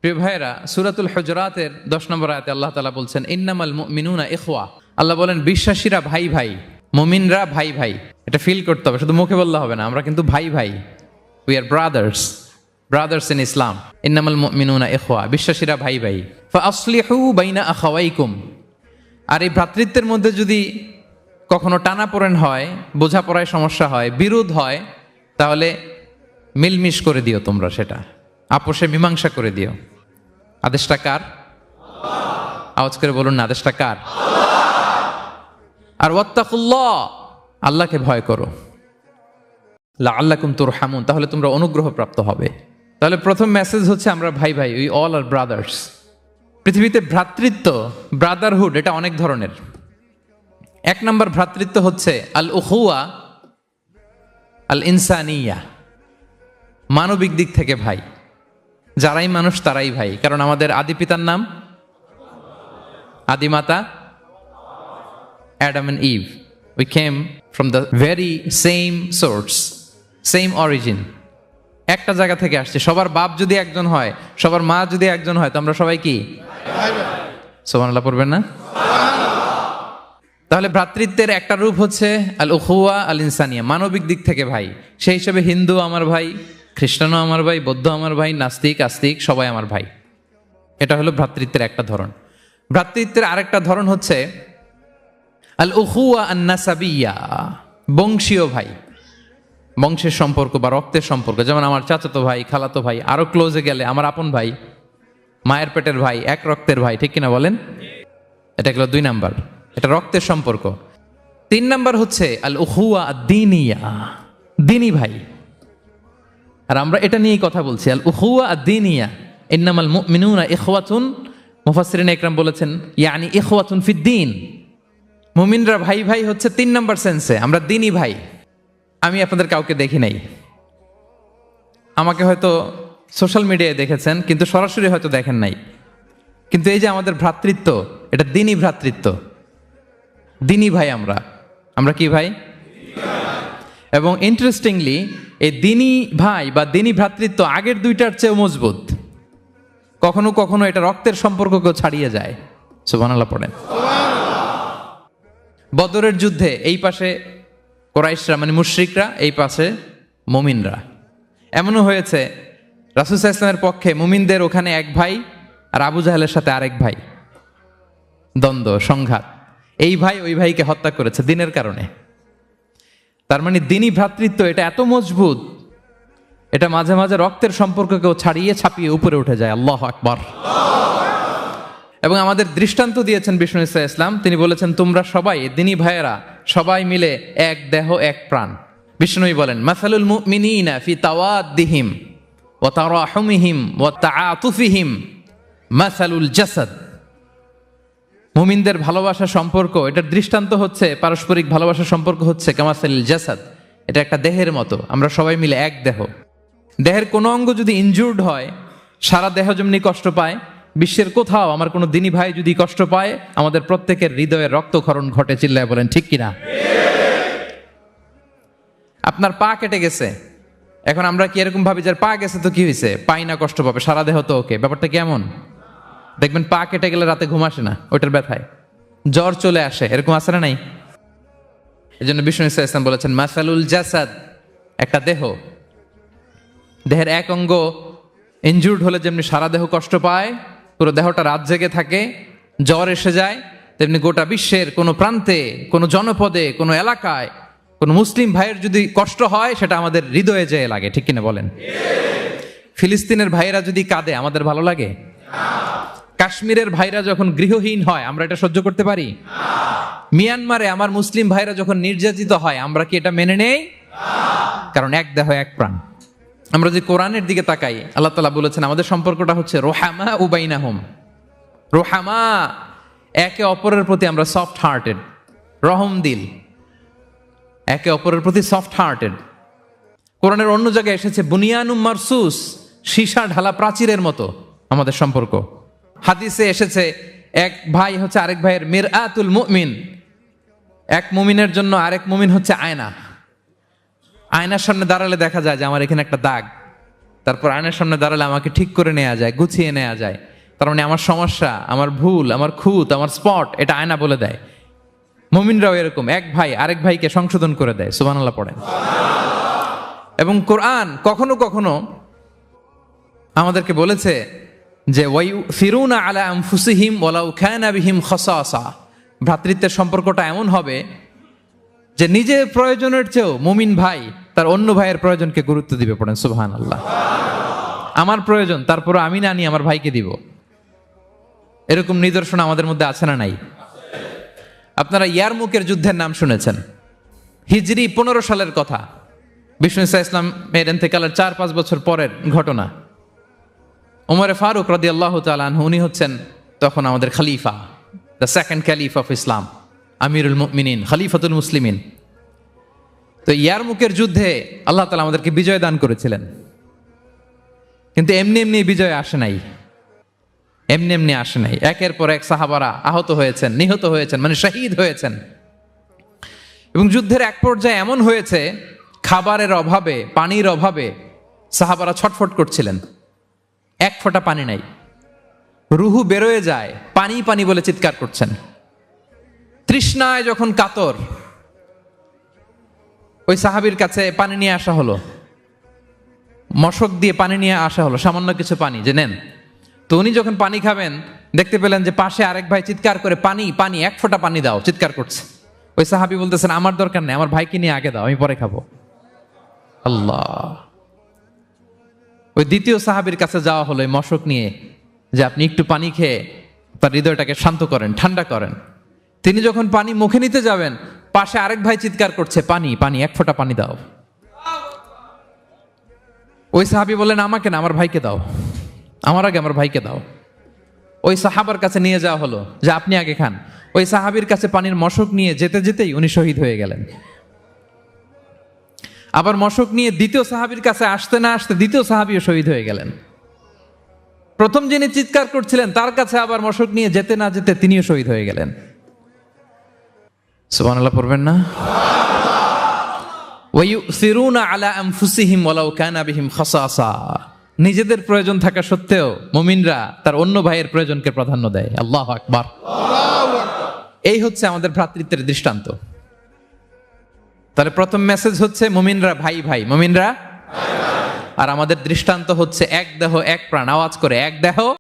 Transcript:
প্রিয় ভাইয়েরা, সূরাতুল হুজুরাতের 10 নম্বর আয়াতে আল্লাহ তাআলা বলছেন ইন্নামাল মুমিনুনা ইখওয়া। আল্লাহ বলেন বিশ্বাসীরা ভাই ভাই, মুমিনরা ভাই ভাই। এটা ফিল করতে হবে, শুধু মুখে বললে হবে না। আমরা কিন্তু ভাই ভাই, উই আর ব্রাদার্স ইন ইসলাম। ইন্নামাল মুমিনুনা ইখওয়া, বিশ্বাসীরা ভাই ভাই। ফাআসলিহু বাইনা আখাওয়াইকুম। আর এই ভ্রাতৃত্বের মধ্যে যদি কখনো টানাপোড়েন হয়, বোঝাপড়ায় সমস্যা হয়, বিরোধ হয়, তাহলে মিলমিশ করে দিও, তোমরা সেটা আপোষে মীমাংসা করে দিও। আদেশটা কার? আওয়াজ করে বলুন না, আদেশটা কার? আর ওয়াত্তাকুল্লাহ, আল্লাহকে ভয় করো। লাআল্লাকুম তুরহামুন, তাহলে তোমরা অনুগ্রহ প্রাপ্ত হবে। তাহলে প্রথম মেসেজ হচ্ছে আমরা ভাই ভাই, উই অল আর ব্রাদার্স। পৃথিবীতে ভ্রাতৃত্ব, ব্রাদারহুড, এটা অনেক ধরনের। এক নম্বর ভ্রাতৃত্ব হচ্ছে আল উখুয়া আল ইনসানিয়া, মানবিক দিক থেকে ভাই। যারাই মানুষ তারাই ভাই, কারণ আমাদের আদি পিতার নাম, আদিমাতা Adam and Eve. We came from the very same source, same origin. একটা জায়গা থেকে আসছে। সবার বাপ যদি একজন হয়, সবার মা যদি একজন হয়, তো আমরা সবাই কি? সুবহানাল্লাহ পড়বেন না? তাহলে ভ্রাতৃত্বের একটা রূপ হচ্ছে আল উখুয়া আল ইনসানিয়া, মানবিক দিক থেকে ভাই। সেই হিসেবে হিন্দু আমার ভাই, খ্রিস্টানও আমার ভাই, বৌদ্ধ আমার ভাই, নাস্তিক আস্তিক সবাই আমার ভাই। এটা হলো ভ্রাতৃত্বের একটা ধরন। ভ্রাতৃত্বের আরেকটা ধরন হচ্ছে আল উখুয়া আন নাসাবিয়া, বংশীয় ভাই, বংশের সম্পর্ক বা রক্তের সম্পর্ক। যেমন আমার চাচাতো ভাই, খালাতো ভাই, আরো ক্লোজে গেলে আমার আপন ভাই, মায়ের পেটের ভাই, এক রক্তের ভাই, ঠিক কিনা বলেন? এটা গেল 2 নাম্বার, এটা রক্তের সম্পর্ক। 3 নাম্বার হচ্ছে আল উখুয়া আদ-দীনিয়া, দিনী ভাই। আর আমরা এটা নিয়েই কথা বলছি, আল উখুয়া আদ-দীনিয়া। ইন্নামাল মুমিনুনা ইখওয়াতুন, মুফাসসিরিন ইকরাম বলেছেন ইয়ানি ইখওয়াতুন ফিদ-দীন। মুমিনরা ভাই ভাই হচ্ছে 3 নাম্বার সেন্সে, আমরা দিনী ভাই। আমি আপনাদের কাউকে দেখি নাই, আমাকে হয়তো সোশ্যাল মিডিয়ায় দেখেছেন, কিন্তু সরাসরি হয়তো দেখেন নাই। কিন্তু এই যে আমাদের ভ্রাতৃত্ব, এটা দিনী ভ্রাতৃত্ব, দিনী ভাই। আমরা কি ভাই? এবং ইন্টারেস্টিংলি এই দিনী ভাই বা দিনী ভ্রাতৃত্ব আগের দুইটার চেয়েও মজবুত। কখনো কখনো এটা রক্তের সম্পর্ককেও ছাড়িয়ে যায়। সুবহানাল্লাহ পড়েন। বদরের যুদ্ধে এই পাশে কুরাইশরা মানে মুশরিকরা, এই পাশে মুমিনরা। এমনও হয়েছে রাসূল সাল্লাল্লাহু আলাইহি ওয়াসাল্লামের পক্ষে মুমিনদের ওখানে এক ভাই, আর আবু জাহেলের সাথে আরেক ভাই, দ্বন্দ্ব সংঘাত। এই ভাই ওই ভাইকে হত্যা করেছে দিনের কারণে। তার মানে দিনী ভ্রাতৃত্ব এটা এত মজবুত, এটা মাঝে মাঝে রক্তের সম্পর্ককেও ছাড়িয়ে ছাপিয়ে উপরে উঠে যায়। আল্লাহু আকবার। এবং আমাদের দৃষ্টান্ত দিয়েছেন বিষ্ণু ইসলাম। তিনি বলেছেন তোমরা সবাই দিনী ভাইয়েরা, সবাই মিলে এক দেহ এক প্রাণ। বিষ্ণুই বলেন মাসালুল মুমিনিনা ফি তাওয়াদ্দিহিম ওয়া তারাহুমিহিম ওয়া তাআতুফিহিম মাসালুল জাসাদ। মুমিনদের ভালোবাসা সম্পর্ক, এটার দৃষ্টান্ত হচ্ছে, পারস্পরিক ভালোবাসা সম্পর্ক হচ্ছে কামাসালিল জাসাদ, এটা একটা দেহের মতো। আমরা সবাই মিলে এক দেহ। দেহের কোনো অঙ্গ যদি ইনজুর্ড হয়, সারা দেহ যেমনি কষ্ট পায়, বিশ্বের কোথাও আমার কোনো দিনী ভাই যদি কষ্ট পায়, আমাদের প্রত্যেকের হৃদয়ে রক্তক্ষরণ ঘটে। চিল্লায় বলেন ঠিক কিনা? আপনার পা কেটে গেছে, এখন আমরা কি এরকম ভাবি যে পা গেছে তো কি হয়েছে, পাই না, কষ্ট পাবে, সারা দেহ তো ওকে? ব্যাপারটা কেমন? দেখবেন পা কেটে গেলে রাতে ঘুম আসে না, ওইটার ব্যথায় জ্বর চলে আসে, এরকম আসে না নাই? এই জন্য বিষ্ণু ইসলাম বলেছেন মাসালুল জাসাদ, একটা দেহ, দেহের এক অঙ্গ ইনজুর্ড হলে যেমনি সারা দেহ কষ্ট পায়, পুরো দেহটা রাত জেগে থাকে, জ্বর এসে যায়, তেমনি গোটা বিশ্বের কোনো প্রান্তে, কোনো জনপদে, কোনো এলাকায় কোনো মুসলিম ভাইয়ের যদি কষ্ট হয়, সেটা আমাদের হৃদয়ে যেয়ে লাগে। ঠিক কিনা বলেন? ফিলিস্তিনের ভাইয়েরা যদি কাঁদে, আমাদের ভালো লাগে? কাশ্মীরের ভাইরা যখন গৃহহীন হয়, আমরা এটা সহ্য করতে পারি? মিয়ানমারে আমার মুসলিম ভাইরা যখন নির্যাতিত হয়, আমরা কি এটা মেনে নেই? কারণ এক দেহ এক প্রাণ। আমরা যে কোরআনের দিকে তাকাই, আল্লাহ তাআলা বলেছেন আমাদের সম্পর্কটা হচ্ছে রোহামা উবাইনাহুম। রোহামা, একে অপরের প্রতি আমরা সফট হার্টেড, রহম দিল, একে অপরের প্রতি সফট হার্টেড। কোরআনের অন্য জায়গায় এসেছে বুনিয়ানুম মারসুস, সীসা ঢালা প্রাচীরের মতো আমাদের সম্পর্ক। হাদিসে এসেছে এক ভাই হচ্ছে আরেক ভাইয়ের মিরআতুল মুমিন, এক মুমিনের জন্য আরেক মুমিন হচ্ছে আয়না। আয়নার সামনে দাঁড়ালে দেখা যায় যে আমার এখানে একটা দাগ, তারপর আয়নার সামনে দাঁড়ালে আমাকে ঠিক করে নেওয়া যায়, গুছিয়ে নেওয়া যায়। তার মানে আমার সমস্যা, আমার ভুল, আমার খুঁত, আমার স্পট, এটা আয়না বলে দেয়। মুমিনরাও এরকম, এক ভাই আরেক ভাইকে সংশোধন করে দেয়। সুবহানাল্লাহ পড়েন। এবং কোরআন কখনো কখনো আমাদেরকে বলেছে যে ওয়ায়ুসিরুনা আলা আনফুসিহিম ওয়ালাউ কানা বিহিম খাসাসা, ভ্রাতৃত্বের সম্পর্কটা এমন হবে যে নিজের প্রয়োজনের চেয়েও মুমিন ভাই তার অন্য ভাইয়ের প্রয়োজনকে গুরুত্ব দিবে। পড়েন সুবহানাল্লাহ। আমার প্রয়োজন, তারপর আমি না নিয়ে আমার ভাইকে দিব। এরকম নিদর্শন আমাদের মধ্যে আছে না নাই? আপনারা ইয়ারমুকের যুদ্ধের নাম শুনেছেন, হিজরি 15 সালের কথা। বিষ্ণু ইসা ইসলামের ইন্তেকালের 4-5 বছর পরের ঘটনা। ওমরে ফারুক রাদিয়াল্লাহু তাআলা আনহু, উনি হচ্ছেন তখন আমাদের খলিফা, the second caliph of Islam, আমিরুল মুমিনিন, খলিফাতুল মুসলিমিন। তো ইয়ারমুকের যুদ্ধে আল্লাহ তাআলা আমাদেরকে বিজয় দান করেছিলেন। কিন্তু এমনি এমনি বিজয় আসে নাই, এমনি এমনি আসে নাই। একের পর এক সাহাবারা আহত হয়েছেন, নিহত হয়েছেন, মানে শহীদ হয়েছেন। এবং যুদ্ধের এক পর্যায়ে এমন হয়েছে, খাবারের অভাবে, পানির অভাবে সাহাবারা ছটফট করছিলেন। এক ফোঁটা পানি নাই, রুহু বেরোয় যায়, পানি পানি বলে চিৎকার করছেন। তৃষ্ণায় যখন কাতর, ওই সাহাবীর কাছে পানি নিয়ে আসা হলো, মশক দিয়ে পানি নিয়ে আসা হলো, সামান্য কিছু পানি, যে নেন। তো উনি যখন পানি খাবেন, দেখতে পেলেন যে পাশে আরেক ভাই চিৎকার করে পানি পানি, এক ফোঁটা পানি দাও, চিৎকার করছে। ওই সাহাবী বলতেছেন, আমার দরকার নেই, আমার ভাইকে নিয়ে আগে দাও, আমি পরে খাবো। আল্লাহ। ওই দ্বিতীয় সাহাবীর কাছে যাওয়া হলো এই মশক নিয়ে, যে আপনি একটু পানি খেয়ে তার হৃদয়টাকে শান্ত করেন, ঠান্ডা করেন। তিনি যখন পানি মুখে নিতে যাবেন, পাশে আরেক ভাই চিৎকার করছে, পানি পানি, এক ফোঁটা পানি দাও। ওই সাহাবী বললেন, আমাকে না, আমার ভাইকে দাও, আমার আগে আমার ভাইকে দাও। ওই সাহাবার কাছে নিয়ে যাওয়া হলো যে আপনি আগে খান। ওই সাহাবীর কাছে পানির মশক নিয়ে যেতে যেতেই উনি শহীদ হয়ে গেলেন। আবার মশক নিয়ে দ্বিতীয় সাহাবীর কাছে আসতে না আসতে দ্বিতীয় সাহাবীও শহীদ হয়ে গেলেন। প্রথম যিনি চিৎকার করছিলেন তার কাছে আবার মশক নিয়ে যেতে না যেতে তিনিও শহীদ হয়ে গেলেন। সুবহানাল্লাহ পড়বেন না? ওয়ায়ুসিরুনা আলা আনফুসিহিম ওয়ালাউ কানা বিহিম খাসাসা, নিজেদের প্রয়োজন থাকা সত্ত্বেও মুমিনরা তার অন্য ভাইয়ের প্রয়োজনকে প্রাধান্য দেয়। আল্লাহু আকবার। এই হচ্ছে আমাদের ভ্রাতৃত্বের দৃষ্টান্ত। তাহলে প্রথম মেসেজ হচ্ছে মুমিনরা ভাই ভাই, মুমিনরা। আর আমাদের দৃষ্টান্ত হচ্ছে এক দেহ এক প্রাণ। আওয়াজ করে, এক দেহ